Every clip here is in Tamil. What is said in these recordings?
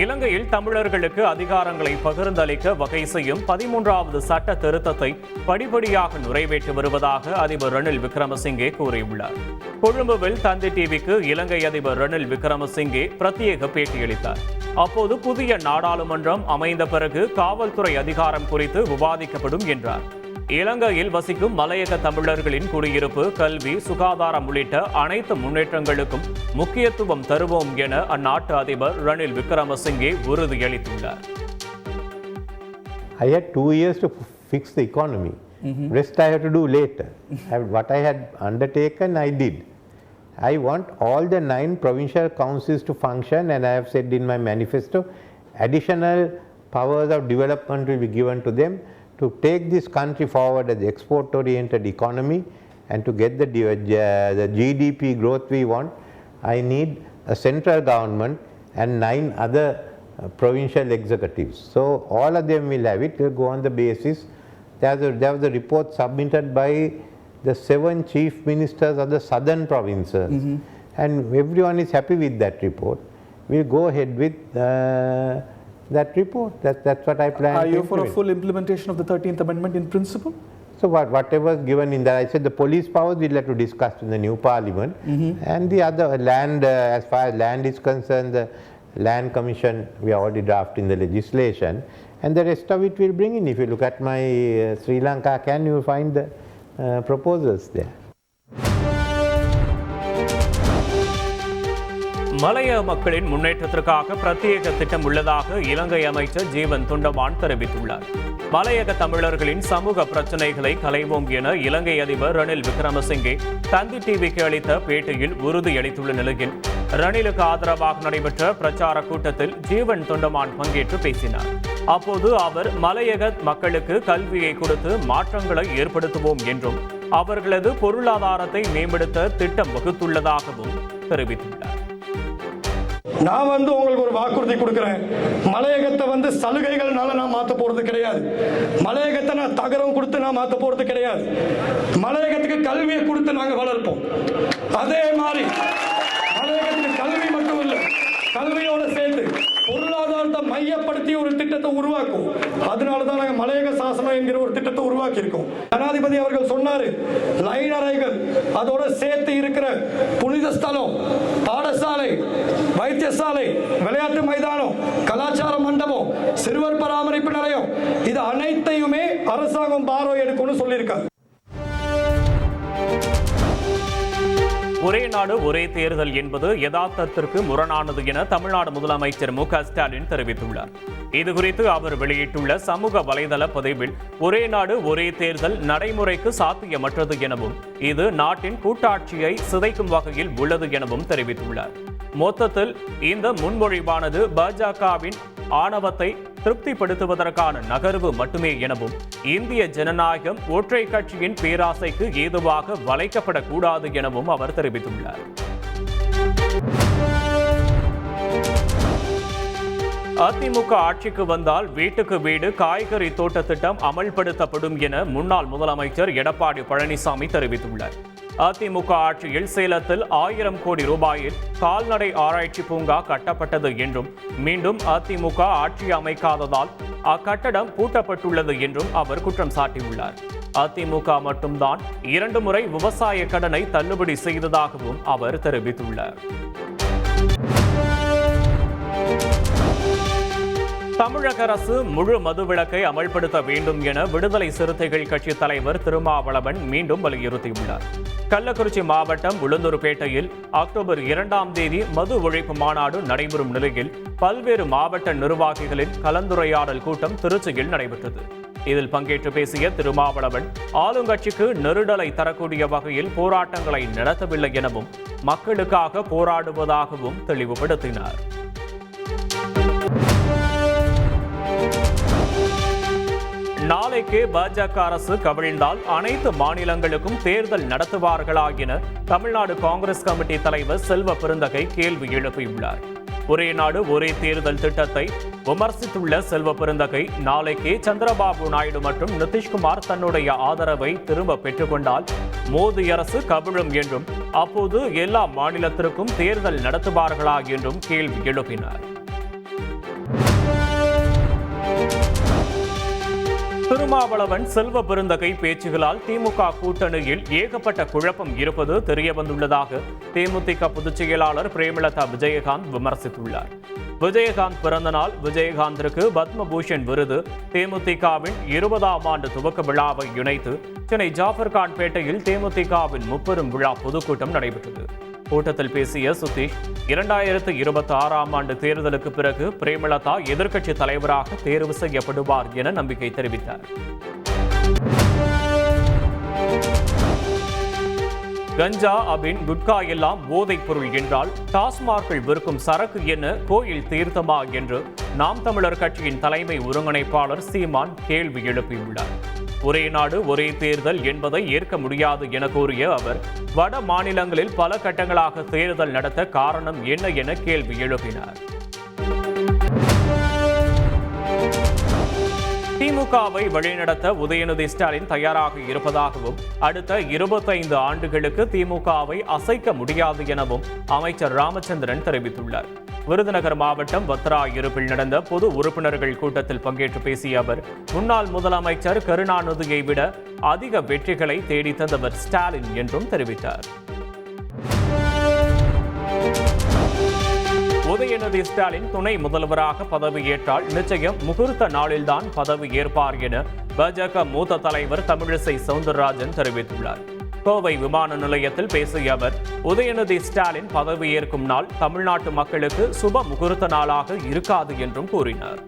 இலங்கையில் தமிழர்களுக்கு அதிகாரங்களை பகிர்ந்தளிக்க வகை செய்யும் 13வது சட்ட திருத்தத்தை படிப்படியாக நிறைவேற்றி வருவதாக அதிபர் ரணில் விக்ரமசிங்கே கூறியுள்ளார். கொழும்புவில் தந்தி டிவிக்கு இலங்கை அதிபர் ரணில் விக்ரமசிங்கே பிரத்யேக பேட்டியளித்தார். அப்போது புதிய நாடாளுமன்றம் அமைந்த பிறகு காவல்துறை அதிகாரம் குறித்து விவாதிக்கப்படும் என்றார். இலங்கையில் வசிக்கும் மலையக தமிழர்களின் குடியிருப்பு, கல்வி, சுகாதாரம் உள்ளிட்ட அனைத்து முன்னேற்றங்களுக்கும் முக்கியத்துவம் தருவோம் என அந்நாட்டு அதிபர் ரணில் விக்ரமசிங்கே உறுதியளித்துள்ளார். I had 2 years to fix the economy. Rest I have to do later. What I had undertaken, I did. I want all the 9 provincial councils to function, and I have said in my manifesto, additional powers of development will be given to them to take this country forward as export-oriented economy and to get the GDP growth we want. I need a central government and 9 other provincial executives. So all of them will have it. Will go on the basis. There was a report submitted by the 7 chief ministers of the southern provinces, and everyone is happy with that report. We'll go ahead with that report. That's what I plan. Are you for a full implementation of the 13th Amendment in principle? So whatever is given in that, I said the police powers we'll have to discuss in the new parliament, and the other land, as far as land is concerned, the land commission we are already drafting the legislation, and the rest of it we'll bring in. If you look at my Sri Lanka Can, you will find the proposals there. மலைய மக்களின் முன்னேற்றத்திற்காக பிரத்யேக திட்டம் உள்ளதாக இலங்கை அமைச்சர் ஜீவன் தொண்டமான் தெரிவித்துள்ளார். மலையக தமிழர்களின் சமூக பிரச்சினைகளை களைவோம் என இலங்கை அதிபர் ரணில் விக்ரமசிங்கே தந்தி டிவிக்கு அளித்த பேட்டியில் உறுதியளித்துள்ள நிலையில் ரணிலுக்கு ஆதரவாக நடைபெற்ற பிரச்சார கூட்டத்தில் ஜீவன் தொண்டமான் பங்கேற்று பேசினார். அப்போது அவர் மலையக மக்களுக்கு கல்வியை கொடுத்து மாற்றங்களை ஏற்படுத்துவோம் என்றும் அவர்களது பொருளாதாரத்தை மேம்படுத்த திட்டம் வகுத்துள்ளதாகவும் தெரிவித்துள்ளார். நான் உங்களுக்கு ஒரு வாக்குறுதி கொடுக்கிறேன். மலையகத்தை சலுகைகள்னால நான் மாற்ற போறது கிடையாது. மலையகத்தை நான் தகரம் கொடுத்து நான் மாற்ற போறது கிடையாது. மலையகத்துக்கு கல்வியை கொடுத்து நாங்க வளர்ப்போம். அதே மாதிரி மலையகத்துக்கு கல்வி மட்டும் இல்லை, கல்வியோட சேர்த்து பொருளாதாரத்தை மையப்படுத்தி ஒரு திட்டத்தை உருவாக்கும். அதனாலதான் நாங்கள் மலையக சாசனம் என்கிற ஒரு திட்டத்தை உருவாக்கி இருக்கோம். ஜனாதிபதி அவர்கள் சொன்னாரு, லைன் அறைகள் அதோட சேர்த்து இருக்கிற புனித ஸ்தலம், பாடசாலை, வைத்தியசாலை, விளையாட்டு மைதானம், கலாச்சார மண்டபம், சிறுவர் பராமரிப்பு நிலையம், இது அனைத்தையுமே அரசாங்கம் பார்வை எடுக்கும்னு சொல்லியிருக்காங்க. ஒரே நாடு ஒரே தேர்தல் என்பது யதார்த்தத்திற்கு முரணானது என தமிழ்நாடு முதலமைச்சர் மு க ஸ்டாலின் தெரிவித்துள்ளார். இதுகுறித்து அவர் வெளியிட்டுள்ள சமூக வலைதள பதிவில் ஒரே நாடு ஒரே தேர்தல் நடைமுறைக்கு சாத்தியமற்றது எனவும் இது நாட்டின் கூட்டாட்சியை சிதைக்கும் வகையில் உள்ளது எனவும் தெரிவித்துள்ளார். மொத்தத்தில் இந்த முன்மொழிவானது பாஜகவின் ஆணவத்தை திருப்திப்படுத்துவதற்கான நகர்வு மட்டுமே எனவும் இந்திய ஜனநாயகம் ஒற்றை கட்சியின் பேராசைக்கு ஏதுவாக வளைக்கப்படக்கூடாது எனவும் அவர் தெரிவித்துள்ளார். அதிமுக ஆட்சிக்கு வந்தால் வீட்டுக்கு வீடு காய்கறி தோட்ட திட்டம் அமல்படுத்தப்படும் என முன்னாள் முதலமைச்சர் எடப்பாடி பழனிசாமி தெரிவித்துள்ளார். அதிமுக ஆட்சியில் சேலத்தில் 1000 கோடி ரூபாயில் கால்நடை ஆராய்ச்சி பூங்கா கட்டப்பட்டது என்றும் மீண்டும் அதிமுக ஆட்சி அமைக்காததால் அக்கட்டடம் பூட்டப்பட்டுள்ளது என்றும் அவர் குற்றம் சாட்டியுள்ளார். அதிமுக மட்டும்தான் 2 முறை விவசாய கடனை தள்ளுபடி செய்ததாகவும் அவர் தெரிவித்துள்ளார். தமிழக அரசு முழு மதுவிலக்கை அமல்படுத்த வேண்டும் என விடுதலை சிறுத்தைகள் கட்சி தலைவர் திருமாவளவன் மீண்டும் வலியுறுத்தியுள்ளார். கள்ளக்குறிச்சி மாவட்டம் உளுந்தூர்பேட்டையில் அக்டோபர் 2ஆம் தேதி மது ஒழிப்பு மாநாடு நடைபெறும் நிலையில் பல்வேறு மாவட்ட நிர்வாகிகளின் கலந்துரையாடல் கூட்டம் திருச்சியில் நடைபெற்றது. இதில் பங்கேற்று பேசிய திருமாவளவன் ஆளுங்கட்சிக்கு நெருடலை தரக்கூடிய வகையில் போராட்டங்களை நடத்தவில்லை எனவும் மக்களுக்காக போராடுவதாகவும் தெளிவுபடுத்தினார். நாளைக்கு பாஜக அரசு கவிழ்ந்தால் அனைத்து மாநிலங்களுக்கும் தேர்தல் நடத்துவார்களா என தமிழ்நாடு காங்கிரஸ் கமிட்டி தலைவர் செல்வ பெருந்தகை கேள்வி எழுப்பியுள்ளார். ஒரே நாடு ஒரே தேர்தல் திட்டத்தை விமர்சித்துள்ள செல்வ பெருந்தகை நாளைக்கு சந்திரபாபு நாயுடு மற்றும் நிதிஷ்குமார் தன்னுடைய ஆதரவை திரும்ப பெற்றுக்கொண்டால் மோடி அரசு கவிழும் என்றும் அப்போது எல்லா மாநிலத்திற்கும் தேர்தல் நடத்துவார்களா என்றும் கேள்வி எழுப்பினார். திருமாவளவன் செல்வ பெருந்தகை பேச்சுகளால் திமுக கூட்டணியில் ஏகப்பட்ட குழப்பம் இருப்பது தெரியவந்துள்ளதாக தேமுதிக பொதுச் செயலாளர் பிரேமலதா விஜயகாந்த் விமர்சித்துள்ளார். விஜயகாந்த் பிறந்தநாள் விஜயகாந்திற்கு பத்மபூஷன் விருது தேமுதிகவின் 20ஆம் ஆண்டு துவக்க விழாவை இணைத்து சென்னை ஜாஃபர்கான் பேட்டையில் தேமுதிகவின் முப்பெரும் விழா பொதுக்கூட்டம் நடைபெற்றது. கூட்டத்தில் பேசிய சுதீஷ், 2026ஆம் ஆண்டு தேர்தலுக்கு பிறகு பிரேமலதா எதிர்க்கட்சி தலைவராக தேர்வு செய்யப்படுவார் என நம்பிக்கை தெரிவித்தார். கஞ்சா, அபின், குட்கா எல்லாம் போதைப் பொருள் என்றால் டாஸ்மார்க்கில் விற்கும் சரக்கு என்ன கோயில் தீர்த்தமா என்று நாம் தமிழர் கட்சியின் தலைமை ஒருங்கிணைப்பாளர் சீமான் கேள்வி எழுப்பியுள்ளார். ஒரே நாடு ஒரே தேர்தல் என்பதை ஏற்க முடியாது என கூறிய அவர், வட மாநிலங்களில் பல கட்டங்களாக தேர்தல் நடத்த காரணம் என்ன என கேள்வி எழுப்பினார். திமுகவை வழிநடத்த உதயநிதி ஸ்டாலின் தயாராக இருப்பதாகவும் அடுத்த 25 ஆண்டுகளுக்கு திமுகவை அசைக்க முடியாது எனவும் அமைச்சர் ராமச்சந்திரன் தெரிவித்துள்ளார். விருதுநகர் மாவட்டம் வத்திராயிருப்பில் நடந்த பொது உறுப்பினர்கள் கூட்டத்தில் பங்கேற்று பேசிய அவர், முன்னாள் முதலமைச்சர் கருணாநிதியை விட அதிக வெற்றிகளை தேடி தந்தவர் ஸ்டாலின் என்றும் தெரிவித்தார். உதயநிதி ஸ்டாலின் துணை முதல்வராக பதவியேற்றால் நிச்சயம் முகூர்த்த நாளில்தான் பதவி ஏற்பார் என பாஜக மூத்த தலைவர் தமிழிசை சவுந்தரராஜன் தெரிவித்துள்ளார். கோவை விமான நிலையத்தில் பேசிய அவர், உதயநிதி ஸ்டாலின் பதவியேற்கும் நாள் தமிழ்நாட்டு மக்களுக்கு சுப முகூர்த்த நாளாக இருக்காது என்றும் கூறினார்.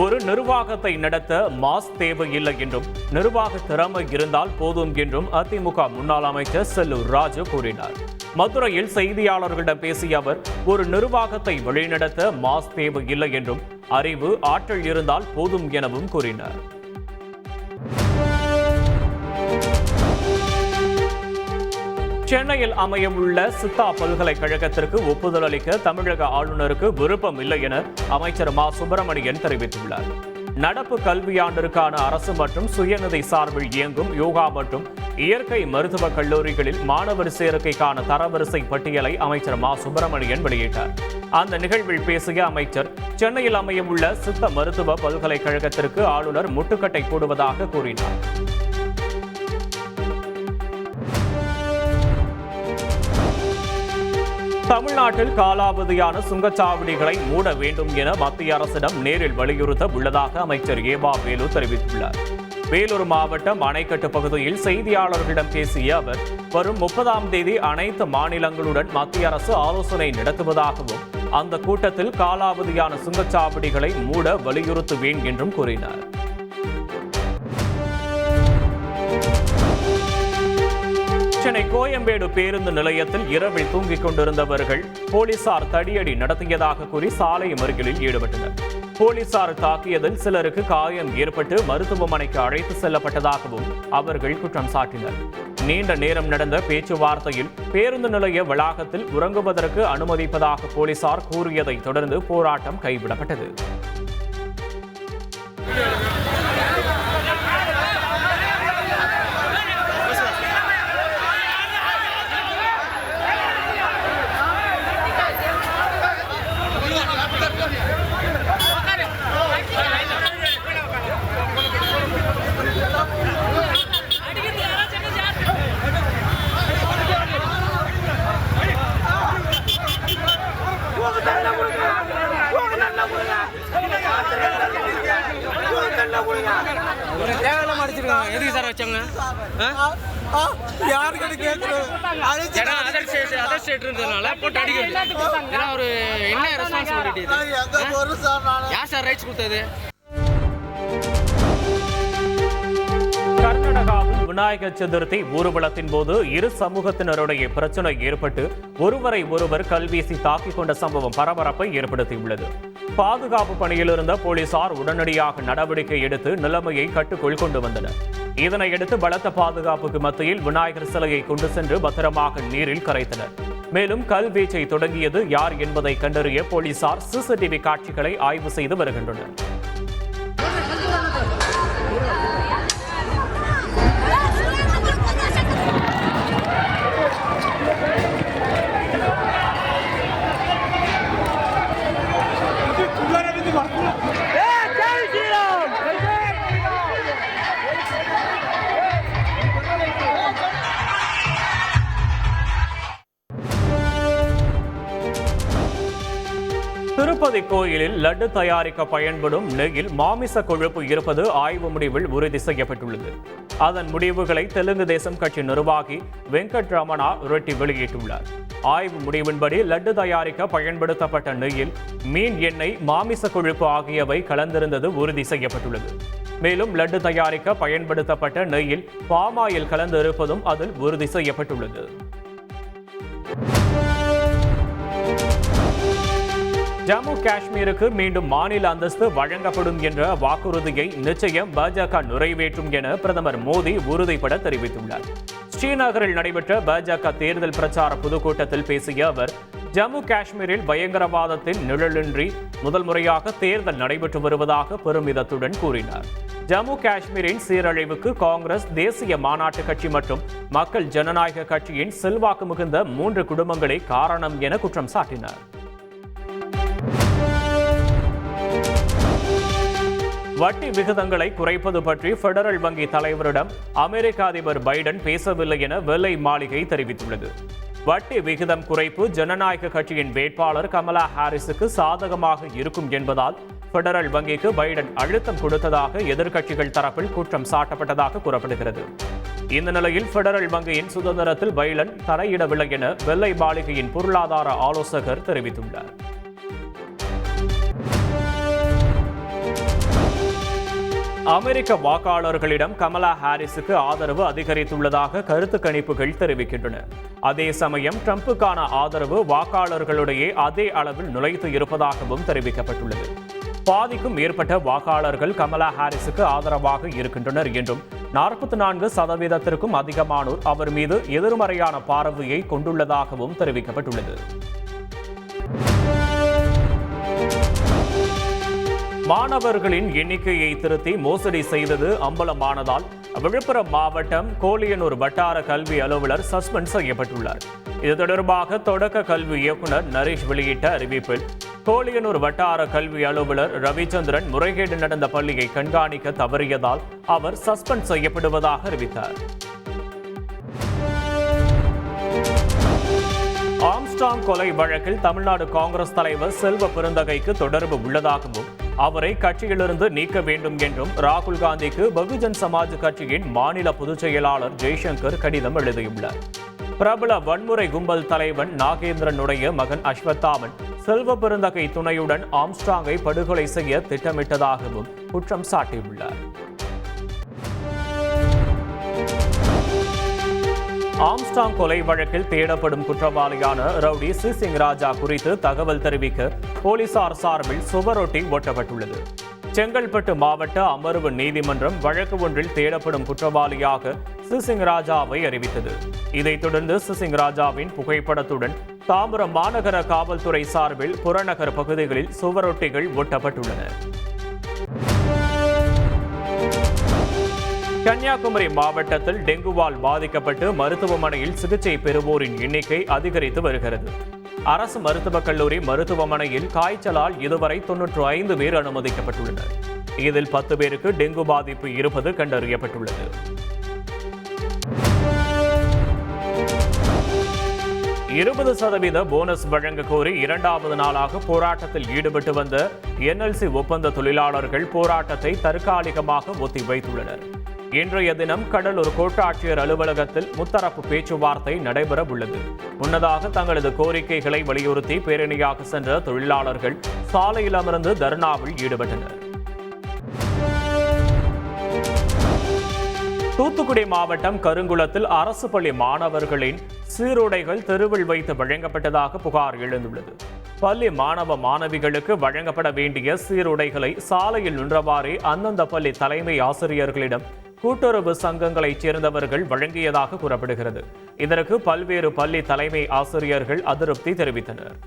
ஒரு நிர்வாகத்தை நடத்த மாஸ் தேவையில்லை என்றும் நிர்வாக திறமை இருந்தால் போதும் என்றும் அதிமுக முன்னாள் அமைச்சர் செல்லூர் ராஜு கூறினார். மதுரையில் செய்தியாளர்களிடம் பேசிய அவர், ஒரு நிர்வாகத்தை வழிநடத்த மாஸ் தேவையில்லை என்றும் அறிவு, ஆற்றல் இருந்தால் போதும் எனவும் கூறினார். சென்னையில் அமையவுள்ள சித்தா பல்கலைக்கழகத்திற்கு ஒப்புதல் அளிக்க தமிழக ஆளுநருக்கு விருப்பம் இல்லை என அமைச்சர் மா சுப்பிரமணியன் தெரிவித்துள்ளார். நடப்பு கல்வியாண்டிற்கான அரசு மற்றும் சுயநிதி சார்பில் இயங்கும் யோகா மற்றும் இயற்கை மருத்துவக் கல்லூரிகளில் மாணவர் சேர்க்கைக்கான தரவரிசை பட்டியலை அமைச்சர் மா சுப்பிரமணியன் வெளியிட்டார். அந்த நிகழ்வில் பேசிய அமைச்சர், சென்னையில் அமையவுள்ள சித்த மருத்துவ பல்கலைக்கழகத்திற்கு ஆளுநர் முட்டுக்கட்டை போடுவதாக கூறினார். தமிழ்நாட்டில் காலாவதியான சுங்கச்சாவடிகளை மூட வேண்டும் என மத்திய அரசிடம் நேரில் வலியுறுத்த உள்ளதாக அமைச்சர் ஏவா வேலு தெரிவித்துள்ளார். வேலூர் மாவட்டம் அணைக்கட்டு பகுதியில் செய்தியாளர்களிடம் பேசிய அவர், வரும் 30ஆம் தேதி அனைத்து மாநிலங்களுடன் மத்திய அரசு ஆலோசனை நடத்துவதாகவும் அந்த கூட்டத்தில் காலாவதியான சுங்கச்சாவடிகளை மூட வலியுறுத்துவேன் என்றும் கூறினார். சென்னை கோயம்பேடு பேருந்து நிலையத்தில் இரவில் தூங்கிக் கொண்டிருந்தவர்கள் போலீசார் தடியடி நடத்தியதாக கூறி சாலை மறியலில் ஈடுபட்டனர். போலீசார் தாக்கியதில் சிலருக்கு காயம் ஏற்பட்டு மருத்துவமனைக்கு அழைத்து செல்லப்பட்டதாகவும் அவர்கள் குற்றம் சாட்டினர். நீண்ட நேரம் நடந்த பேச்சுவார்த்தையில் பேருந்து நிலைய வளாகத்தில் உறங்குவதற்கு அனுமதிப்பதாக போலீசார் கூறியதை தொடர்ந்து போராட்டம் கைவிடப்பட்டது. எதுக்கு சார் வச்சாங்க? அதர் ஸ்டேட்ன்றதுனால போட்டு அடிக்கிறது. ஏன்னா ஒரு என்ன ரெஸ்பான்சிபிலிட்டி? யார் சார் ரைட்ஸ் கொடுத்தது? கர்நாடகாவில் விநாயகர் சதுர்த்தி ஊர்வலத்தின் போது இரு சமூகத்தினருடைய பிரச்சனை ஏற்பட்டு ஒருவரை ஒருவர் கல்வீசி தாக்கிக் கொண்ட சம்பவம் பரபரப்பை ஏற்படுத்தியுள்ளது. பாதுகாப்பு பணியில் இருந்த போலீசார் உடனடியாக நடவடிக்கை எடுத்து நிலைமையை கட்டுக்குள் கொண்டு வந்தனர். இதனையடுத்து பலத்த பாதுகாப்புக்கு மத்தியில் விநாயகர் சிலையை கொண்டு சென்று பத்திரமாக நீரில் கரைத்தனர். மேலும் கல்வீச்சை தொடங்கியது யார் என்பதை கண்டறிய போலீசார் சிசிடிவி காட்சிகளை ஆய்வு செய்து வருகின்றனர். திருப்பதி கோயிலில் லட்டு தயாரிக்க பயன்படும் நெய்யில் மாமிச கொழுப்பு இருப்பது ஆய்வு முடிவில் உறுதி செய்யப்பட்டுள்ளது. அதன் முடிவுகளை தெலுங்கு தேசம் கட்சி நிர்வாகி வெங்கட் ரமணா ரெட்டி வெளியிட்டுள்ளார். ஆய்வு முடிவின்படி லட்டு தயாரிக்க பயன்படுத்தப்பட்ட நெய்யில் மீன் எண்ணெய், மாமிச கொழுப்பு ஆகியவை கலந்திருந்தது உறுதி செய்யப்பட்டுள்ளது. மேலும் லட்டு தயாரிக்க பயன்படுத்தப்பட்ட நெய்யில் பாமாயில் கலந்து இருப்பதும் அதில் உறுதி செய்யப்பட்டுள்ளது. ஜம்மு காஷ்மீருக்கு மீண்டும் மாநில அந்தஸ்து வழங்கப்படும் என்ற வாக்குறுதியை நிச்சயம் பாஜக நிறைவேற்றும் என பிரதமர் மோடி உறுதிபட தெரிவித்துள்ளார். ஸ்ரீநகரில் நடைபெற்ற பாஜக தேர்தல் பிரச்சார பொதுக்கூட்டத்தில் பேசிய அவர், ஜம்மு காஷ்மீரில் பயங்கரவாதத்தின் நிழலின்றி முதல் முறையாக தேர்தல் நடைபெற்று வருவதாக பெருமிதத்துடன் கூறினார். ஜம்மு காஷ்மீரின் சீரழிவுக்கு காங்கிரஸ், தேசிய மாநாட்டு கட்சி மற்றும் மக்கள் ஜனநாயக கட்சியின் செல்வாக்கு மிகுந்த 3 குடும்பங்களே காரணம் என குற்றம் சாட்டினார். வட்டி விகிதங்களை குறைப்பது பற்றி பெடரல் வங்கி தலைவரிடம் அமெரிக்க அதிபர் பைடன் பேசவில்லை என வெள்ளை மாளிகை தெரிவித்துள்ளது. வட்டி விகிதம் குறைப்பு ஜனநாயக கட்சியின் வேட்பாளர் கமலா ஹாரிஸுக்கு சாதகமாக இருக்கும் என்பதால் பெடரல் வங்கிக்கு பைடன் அழுத்தம் கொடுத்ததாக எதிர்க்கட்சிகள் தரப்பில் குற்றம் சாட்டப்பட்டதாக கூறப்படுகிறது. இந்த நிலையில் பெடரல் வங்கியின் சுதந்திரத்தில் பைடன் தலையிடவில்லை என வெள்ளை மாளிகையின் பொருளாதார ஆலோசகர் தெரிவித்துள்ளார். அமெரிக்க வாக்காளர்களிடம் கமலா ஹாரிஸுக்கு ஆதரவு அதிகரித்துள்ளதாக கருத்து கணிப்புகள் தெரிவிக்கின்றன. அதே சமயம் ட்ரம்புக்கான ஆதரவு வாக்காளர்களுடைய அதே அளவில் நிலைத்து இருப்பதாகவும் தெரிவிக்கப்பட்டுள்ளது. பாதிக்கும் மேற்பட்ட வாக்காளர்கள் கமலா ஹாரிஸுக்கு ஆதரவாக இருக்கின்றனர் என்றும் 44% அதிகமானோர் அவர் மீது எதிர்மறையான பார்வையை கொண்டுள்ளதாகவும் தெரிவிக்கப்பட்டுள்ளது. மாணவர்களின் எண்ணிக்கையை திருத்தி மோசடி செய்தது அம்பலமானதால் விழுப்புரம் மாவட்டம் கோலியனூர் வட்டார கல்வி அலுவலர் சஸ்பெண்ட் செய்யப்பட்டுள்ளார். இது தொடர்பாக தொடக்க கல்வி இயக்குநர் நரேஷ் வெளியிட்ட அறிவிப்பில், கோலியனூர் வட்டார கல்வி அலுவலர் ரவிச்சந்திரன் முறைகேடு நடந்த பள்ளியை கண்காணிக்க தவறியதால் அவர் சஸ்பெண்ட் செய்யப்படுவதாக அறிவித்தார். ஆம்ஸ்ட்ராங் கொலை வழக்கில் தமிழ்நாடு காங்கிரஸ் தலைவர் செல்வ பெருந்தகைக்கு தொடர்பு உள்ளதாகவும் அவரை கட்சியிலிருந்து நீக்க வேண்டும் என்றும் ராகுல் காந்திக்கு பகுஜன் சமாஜ் கட்சியின் மாநில பொதுச் செயலாளர் ஜெய்சங்கர் கடிதம் எழுதியுள்ளார். பிரபல வன்முறை கும்பல் தலைவன் நாகேந்திரனுடைய மகன் அஸ்வத்தாமன் செல்வ பெருந்தகை துணையுடன் ஆம்ஸ்ட்ராங்கை படுகொலை செய்ய திட்டமிட்டதாகவும் குற்றம் சாட்டியுள்ளார். ஆம்ஸ்ட்ராங் கொலை வழக்கில் தேடப்படும் குற்றவாளியான ரவுடி சிசிங் ராஜா குறித்து தகவல் தெரிவிக்க போலீசார் சார்பில் சுவரொட்டி ஒட்டப்பட்டுள்ளது. செங்கல்பட்டு மாவட்ட அமர்வு நீதிமன்றம் வழக்கு ஒன்றில் தேடப்படும் குற்றவாளியாக சிசிங் ராஜாவை அறிவித்தது. இதைத் தொடர்ந்து சிசிங் ராஜாவின் புகைப்படத்துடன் தாம்பரம் மாநகர காவல்துறை சார்பில் புறநகர் பகுதிகளில் சுவரொட்டிகள் ஒட்டப்பட்டுள்ளன. கன்னியாகுமரி மாவட்டத்தில் டெங்குவால் பாதிக்கப்பட்டு மருத்துவமனையில் சிகிச்சை பெறுவோரின் எண்ணிக்கை அதிகரித்து வருகிறது. அரசு மருத்துவக் கல்லூரி மருத்துவமனையில் காய்ச்சலால் இதுவரை 95 பேர் அனுமதிக்கப்பட்டுள்ளனர். இதில் 10 பேருக்கு டெங்கு பாதிப்பு இருப்பது கண்டறியப்பட்டுள்ளது. %20 போனஸ் வழங்க கோரி 2வது நாளாக போராட்டத்தில் ஈடுபட்டு வந்த NLC ஒப்பந்த தொழிலாளர்கள் போராட்டத்தை தற்காலிகமாக ஒத்திவைத்துள்ளனர். இன்றைய தினம் கடலூர் கோட்டாட்சியர் அலுவலகத்தில் முத்தரப்பு பேச்சுவார்த்தை நடைபெற உள்ளது. முன்னதாக தங்களது கோரிக்கைகளை வலியுறுத்தி பேரணியாக சென்ற தொழிலாளர்கள் சாலையில் அமர்ந்து தர்ணாவில் ஈடுபட்டனர். தூத்துக்குடி மாவட்டம் கருங்குளத்தில் அரசு பள்ளி மாணவர்களின் சீருடைகள் தெருவில் வைத்து வழங்கப்பட்டதாக புகார் எழுந்துள்ளது. பள்ளி மாணவ மாணவிகளுக்கு வழங்கப்பட வேண்டிய சீருடைகளை சாலையில் நின்றவாறே அந்தந்த பள்ளி தலைமை ஆசிரியர்களிடம் கூட்டுறவு சங்கங்களைச் சேர்ந்தவர்கள் வழங்கியதாக கூறப்படுகிறது. இதற்கு பல்வேறு பள்ளி தலைமை ஆசிரியர்கள் அதிருப்தி தெரிவித்தனர்.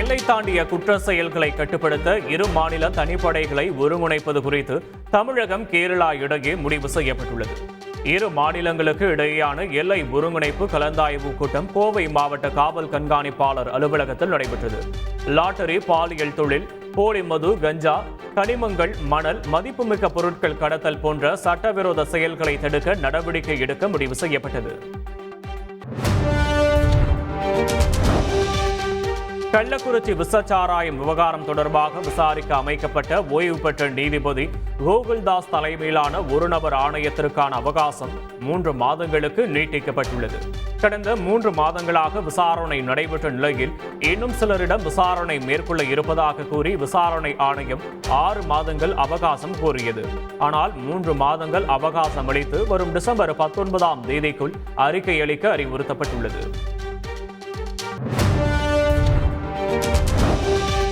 எல்லை தாண்டிய குற்ற செயல்களை கட்டுப்படுத்த இரு மாநில தனிப்படைகளை ஒருங்கிணைப்பது குறித்து தமிழகம் கேரளா இடையே முடிவு செய்யப்பட்டுள்ளது. இரு மாநிலங்களுக்கு இடையேயான எல்லை ஒருங்கிணைப்பு கலந்தாய்வு கூட்டம் கோவை மாவட்ட காவல் கண்காணிப்பாளர் அலுவலகத்தில் நடைபெற்றது. லாட்டரி, பாலியல் தொழில், போலி மது, கஞ்சா, கனிமங்கள், மணல், மதிப்புமிக்க பொருட்கள் கடத்தல் போன்ற சட்டவிரோத செயல்களை தடுக்க நடவடிக்கை எடுக்க முடிவு செய்யப்பட்டது. கள்ளக்குறிச்சி விசச்சாராயம் விவகாரம் தொடர்பாக விசாரிக்க அமைக்கப்பட்ட ஓய்வு பெற்ற நீதிபதி கோகுல்தாஸ் தலைமையிலான ஒருநபர் ஆணையத்திற்கான அவகாசம் 3 மாதங்களுக்கு நீட்டிக்கப்பட்டுள்ளது. கடந்த 3 மாதங்களாக விசாரணை நடைபெற்ற நிலையில் இன்னும் சிலரிடம் விசாரணை மேற்கொள்ள இருப்பதாக கூறி விசாரணை ஆணையம் 6 மாதங்கள் அவகாசம் கோரியது. ஆனால் 3 மாதங்கள் அவகாசம் அளித்து வரும் டிசம்பர் 19ஆம் தேதிக்குள் அறிக்கை அளிக்க அறிவுறுத்தப்பட்டுள்ளது.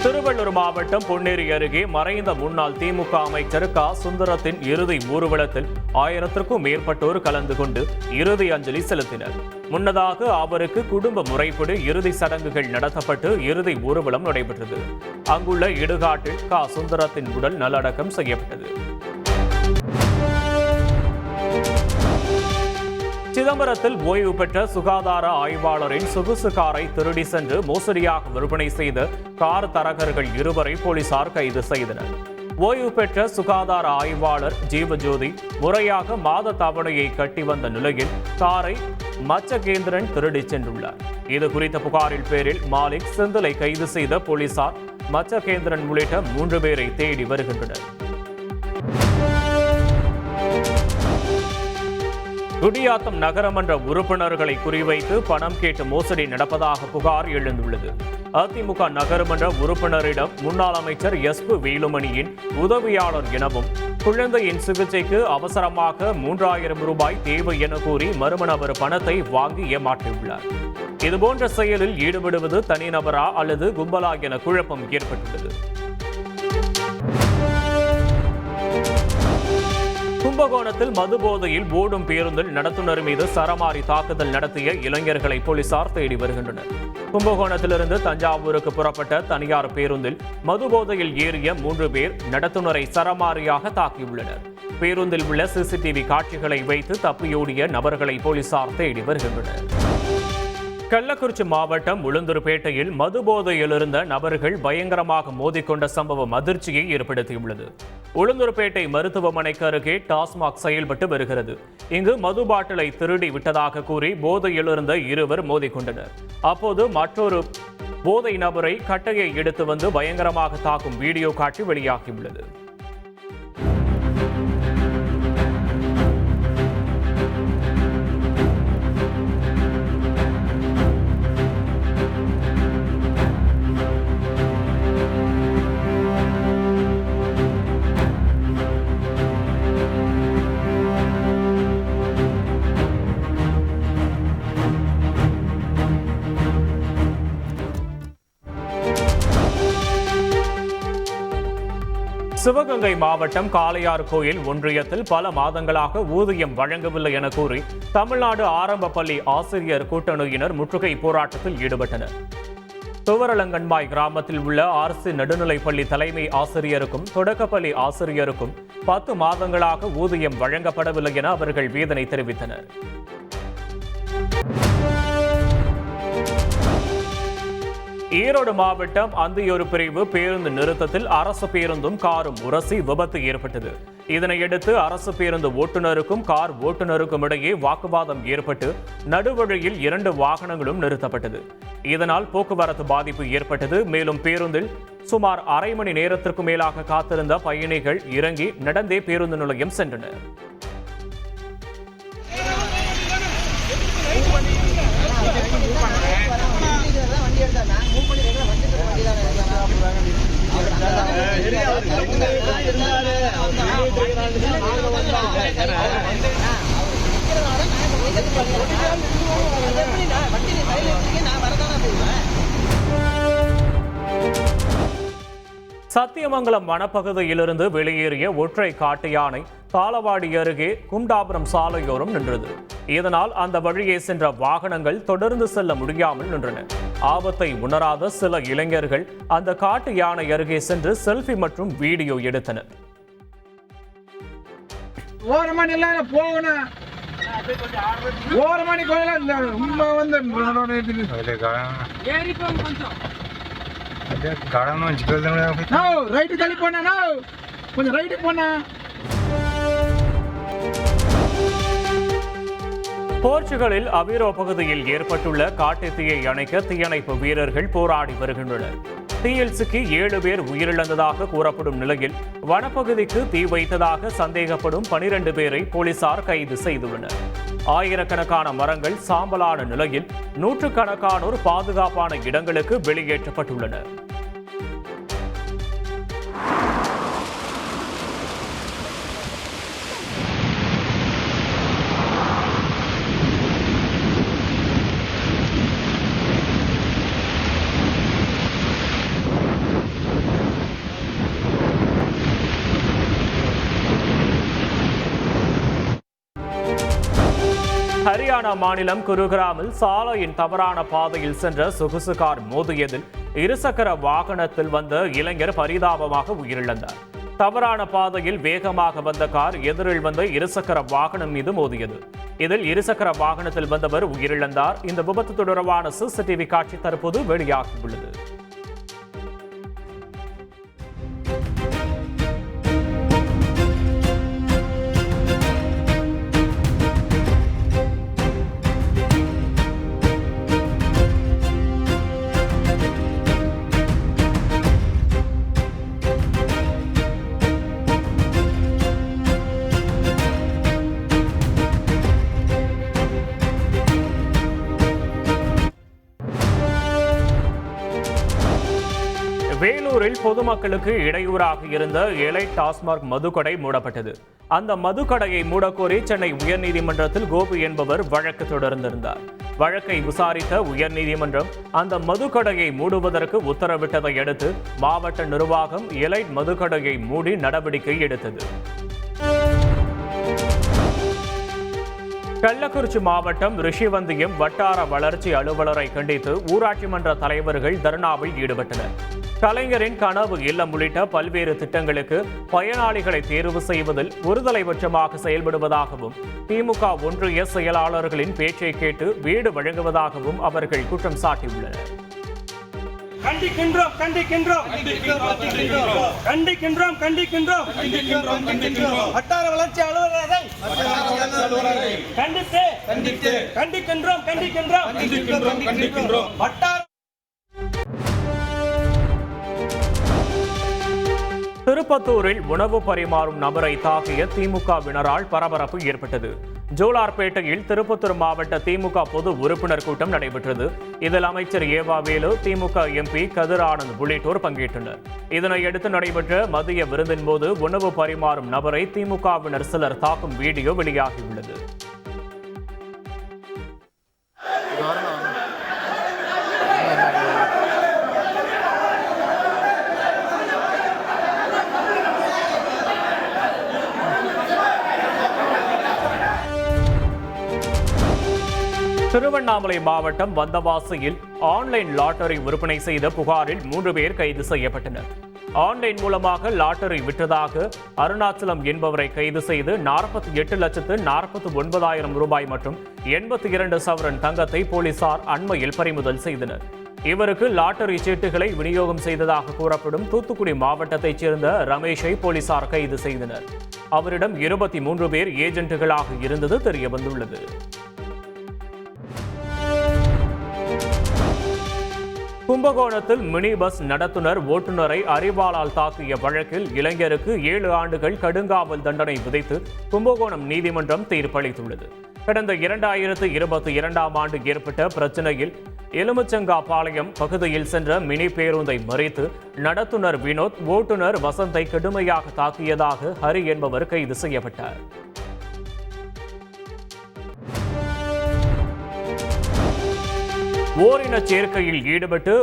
திருவள்ளூர் மாவட்டம் பொன்னேரி அருகே மறைந்த முன்னாள் திமுக அமைச்சர் க. சுந்தரத்தின் இறுதி ஊர்வலத்தில் 1000க்கும் மேற்பட்டோர் கலந்து கொண்டு இறுதி அஞ்சலி செலுத்தினர். முன்னதாக அவருக்கு குடும்ப முறைப்படி இறுதி சடங்குகள் நடத்தப்பட்டு இறுதி ஊர்வலம் நடைபெற்றது. அங்குள்ள இடுகாட்டில் க. சுந்தரத்தின் உடல் நல்லடக்கம் செய்யப்பட்டது. சிதம்பரத்தில் ஓய்வு பெற்ற சுகாதார ஆய்வாளரின் சொகுசு காரை திருடி சென்று மோசடியாக விற்பனை செய்த கார் தரகர்கள் 2வரை போலீசார் கைது செய்தனர். ஓய்வு பெற்ற சுகாதார ஆய்வாளர் ஜீவஜோதி முறையாக மாத தவணையை கட்டி வந்த நிலையில் காரை மச்சகேந்திரன் திருடி சென்றுள்ளார். இது குறித்த புகாரின் பேரில் மாலிக், செந்திலை கைது செய்த போலீசார் மச்சகேந்திரன் உள்ளிட்ட 3 பேரை தேடி வருகின்றனர். குடியாத்தம் நகரமன்ற உறுப்பினர்களை குறிவைத்து பணம் கேட்டு மோசடி நடப்பதாக புகார் எழுந்துள்ளது. அதிமுக நகரமன்ற உறுப்பினரிடம் முன்னாள் அமைச்சர் எஸ்.பி. வேலுமணியின் உதவியாளர் எனவும் குழந்தையின் சிகிச்சைக்கு அவசரமாக 3000 ரூபாய் தேவை என கூறி மர்ம நபர் பணத்தை வாங்கி ஏமாற்றியுள்ளார். இதுபோன்ற செயலில் ஈடுபடுவது தனிநபரா அல்லது கும்பலா என குழப்பம் ஏற்பட்டுள்ளது. கும்பகோணத்தில் மது போதையில் ஓடும் பேருந்தில் நடத்துனர் மீது சரமாரி தாக்குதல் நடத்திய இளைஞர்களை போலீசார் தேடி வருகின்றனர். கும்பகோணத்திலிருந்து தஞ்சாவூருக்கு புறப்பட்ட தனியார் பேருந்தில் மது போதையில் ஏறிய 3 பேர் நடத்துனரை சரமாரியாக தாக்கியுள்ளனர். பேருந்தில் உள்ள சிசிடிவி காட்சிகளை வைத்து தப்பியோடிய நபர்களை போலீசார் தேடி வருகின்றனர். கள்ளக்குறிச்சி மாவட்டம் உளுந்தூர்பேட்டையில் மது போதையில் இருந்த நபர்கள் பயங்கரமாக மோதிக்கொண்ட சம்பவம் அதிர்ச்சியை ஏற்படுத்தியுள்ளது. உளுந்தூர்பேட்டை மருத்துவமனைக்கு அருகே டாஸ்மாக் செயல்பட்டு வருகிறது. இங்கு மது பாட்டிலை திருடி விட்டதாக கூறி போதையில் இருந்த 2 மோதிக்கொண்டனர். அப்போது மற்றொரு போதை நபரை கட்டையை எடுத்து வந்து பயங்கரமாக தாக்கும் வீடியோ காட்சி வெளியாகியுள்ளது. சிவகங்கை மாவட்டம் காளையார் கோயில் ஒன்றியத்தில் பல மாதங்களாக ஊதியம் வழங்கவில்லை என கூறி தமிழ்நாடு ஆரம்ப பள்ளி ஆசிரியர் கூட்டணியினர் முற்றுகை போராட்டத்தில் ஈடுபட்டனர். துவரலங்கன்மாய் கிராமத்தில் உள்ள அரசு நடுநிலைப்பள்ளி தலைமை ஆசிரியருக்கும் தொடக்கப்பள்ளி ஆசிரியருக்கும் 10 மாதங்களாக ஊதியம் வழங்கப்படவில்லை என அவர்கள் வேதனை தெரிவித்தனர். ஈரோடு மாவட்டம் அந்தியூர் பிரிவு பேருந்து நிறுத்தத்தில் அரசு பேருந்தும் காரும் உரசி விபத்து ஏற்பட்டது. இதனையடுத்து அரசு பேருந்து ஓட்டுநருக்கும் கார் ஓட்டுநருக்கும் இடையே வாக்குவாதம் ஏற்பட்டு நடுவழியில் 2 வாகனங்களும் நிறுத்தப்பட்டது. இதனால் போக்குவரத்து பாதிப்பு ஏற்பட்டது. மேலும் பேருந்தில் சுமார் அரை மணி நேரத்திற்கு மேலாக காத்திருந்த பயணிகள் இறங்கி நடந்தே பேருந்து நிலையம் சென்றனர். சத்தியமங்கலம் வனப்பகுதியிலிருந்து வெளியேறிய ஒற்றை காட்டு யானை தாளவாடி அருகே குண்டாபுரம் சாலையோரம் நின்றது. இதனால் அந்த வழியே சென்ற வாகனங்கள் தொடர்ந்து செல்ல முடியாமல் நின்றன. ஆபத்தை உணராத சில இளைஞர்கள் அந்த காட்டு யானை அருகே சென்று செல்ஃபி மற்றும் வீடியோ எடுத்தனர். போர்ச்சுகலில் அவீரோ பகுதியில் ஏற்பட்டுள்ள காட்டுத்தீயை அணைக்க தீயணைப்பு வீரர்கள் போராடி வருகின்றனர். தீயில் சிக்கி 7 பேர் உயிரிழந்ததாக கூறப்படும் நிலையில் வனப்பகுதிக்கு தீ வைத்ததாக சந்தேகப்படும் 12 பேரை போலீசார் கைது செய்துள்ளனர். ஆயிரக்கணக்கான மரங்கள் சாம்பலான நிலையில் நூற்றுக்கணக்கானோர் பாதுகாப்பான இடங்களுக்கு வெளியேற்றப்பட்டுள்ளனர். ஹரியானா மாநிலம் குருகிராமில் சாலையின் தவறான பாதையில் சென்ற சொகுசு கார் மோதியதில் இருசக்கர வாகனத்தில் வந்த இளைஞர் பரிதாபமாக உயிரிழந்தார். தவறான பாதையில் வேகமாக வந்த கார் எதிரில் வந்த இருசக்கர வாகனம் மீது மோதியது. இதில் இருசக்கர வாகனத்தில் வந்தவர் உயிரிழந்தார். இந்த விபத்து தொடர்பான சிசிடிவி காட்சி தற்போது வெளியாகியுள்ளது. வேலூரில் பொதுமக்களுக்கு இடையூறாக இருந்த எலைட் டாஸ்மாக் மதுக்கடை மூடப்பட்டது. அந்த மதுக்கடையை மூடக்கோரி சென்னை உயர்நீதிமன்றத்தில் கோபி என்பவர் வழக்கு தொடர்ந்திருந்தார். வழக்கை விசாரித்த உயர்நீதிமன்றம் அந்த மதுக்கடையை மூடுவதற்கு உத்தரவிட்டதை அடுத்து மாவட்ட நிர்வாகம் எலைட் மதுக்கடையை மூடி நடவடிக்கை எடுத்தது. கள்ளக்குறிச்சி மாவட்டம் ரிஷிவந்தியம் வட்டார வளர்ச்சி அலுவலரை கண்டித்து ஊராட்சி மன்ற தலைவர்கள் தர்ணாவில் ஈடுபட்டனர். கலைஞரின் கனவு இல்லம் உள்ளிட்ட பல்வேறு திட்டங்களுக்கு பயனாளிகளை தேர்வு செய்வதில் ஒருதலைபட்சமாக செயல்படுவதாகவும் திமுக ஒன்றிய செயலாளர்களின் பேச்சை கேட்டு வீடு வழங்குவதாகவும் அவர்கள் குற்றம் சாட்டியுள்ளனர். கண்டிக்கின்றோம் கண்டிக்கின்றோம் கண்டிக்கின்றோம் கண்டிக்கின்றோம் வட்டார வளர்ச்சி அலுவலரை கண்டித்து கண்டிக்கின்றோம் கண்டிக்கின்றோம் வட்டார. திருப்பத்தூரில் உணவு பரிமாறும் நபரை தாக்கிய திமுகவினரால் பரபரப்பு ஏற்பட்டது. ஜோலார்பேட்டையில் திருப்பத்தூர் மாவட்ட திமுக பொது உறுப்பினர் கூட்டம் நடைபெற்றது. இதில் அமைச்சர் ஏவா வேலு, திமுக எம்பி கதிர் ஆனந்த் உள்ளிட்டோர் பங்கேற்றனர். இதனையடுத்து நடைபெற்ற மதிய விருந்தின் போது உணவு பரிமாறும் நபரை திமுகவினர் சிலர் தாக்கும் வீடியோ வெளியாகியுள்ளது. திருவண்ணாமலை மாவட்டம் வந்தவாசியில் ஆன்லைன் லாட்டரி விற்பனை செய்த புகாரில் 3 பேர் கைது செய்யப்பட்டனர். ஆன்லைன் மூலமாக லாட்டரி விற்றதாக அருணாச்சலம் என்பவரை கைது செய்து 48,49,000 ரூபாய் மற்றும் 82 சவரன் தங்கத்தை போலீசார் அண்மையில் பறிமுதல் செய்தனர். இவருக்கு லாட்டரி சீட்டுகளை விநியோகம் செய்ததாக கூறப்படும் தூத்துக்குடி மாவட்டத்தைச் சேர்ந்த ரமேஷை போலீசார் கைது செய்தனர். அவரிடம் 23 பேர் ஏஜென்ட்டுகளாக இருந்தது தெரியவந்துள்ளது. கும்பகோணத்தில் மினி பஸ் நடத்துனர் ஓட்டுநரை அரிவாளால் தாக்கிய வழக்கில் இளைஞருக்கு 7 ஆண்டுகள் கடுங்காவல் தண்டனை விதித்து கும்பகோணம் நீதிமன்றம் தீர்ப்பளித்துள்ளது. கடந்த 2022ஆம் ஆண்டு ஏற்பட்ட பிரச்சனையில் எலுமிச்சங்காபாளையம் பகுதியில் சென்ற மினி பேருந்தை மறித்து நடத்துனர் வினோத், ஓட்டுநர் வசந்தை கடுமையாக தாக்கியதாக ஹரி என்பவர் கைது செய்யப்பட்டார். ஓரின சேர்க்கையில் ஈடுபட்டு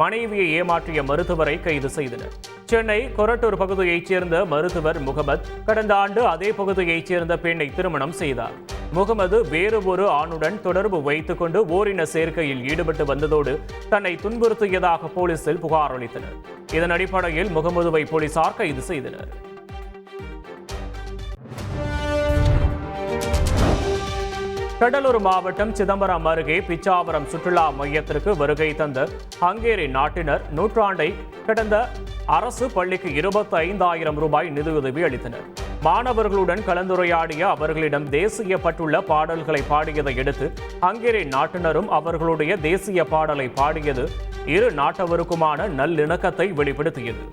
மனைவியை ஏமாற்றிய மருத்துவரை கைது செய்தனர். சென்னை கொரட்டூர் பகுதியைச் சேர்ந்த மருத்துவர் முகமது கடந்த ஆண்டு அதே பகுதியைச் சேர்ந்த பெண்ணை திருமணம் செய்தார். முகமது வேறு ஒரு ஆணுடன் தொடர்பு வைத்துக் கொண்டு ஓரின சேர்க்கையில் ஈடுபட்டு வந்ததோடு தன்னை துன்புறுத்தியதாக போலீசில் புகார் அளித்தனர். இதன் அடிப்படையில் முகமதுவை போலீசார் கைது செய்தனர். கடலூர் மாவட்டம் சிதம்பரம் அருகே பிச்சாவரம் சுற்றுலா மையத்திற்கு வருகை தந்த ஹங்கேரி நாட்டினர் நூற்றாண்டை கடந்த அரசு பள்ளிக்கு 25,000 ரூபாய் நிதியுதவி அளித்தனர். மாணவர்களுடன் கலந்துரையாடிய அவர்களிடம் தேசியப்பட்டுள்ள பாடல்களை பாடியதை அடுத்து ஹங்கேரி நாட்டினரும் அவர்களுடைய தேசிய பாடலை பாடியது இரு நாட்டவருக்குமான நல்லிணக்கத்தை வெளிப்படுத்தியது.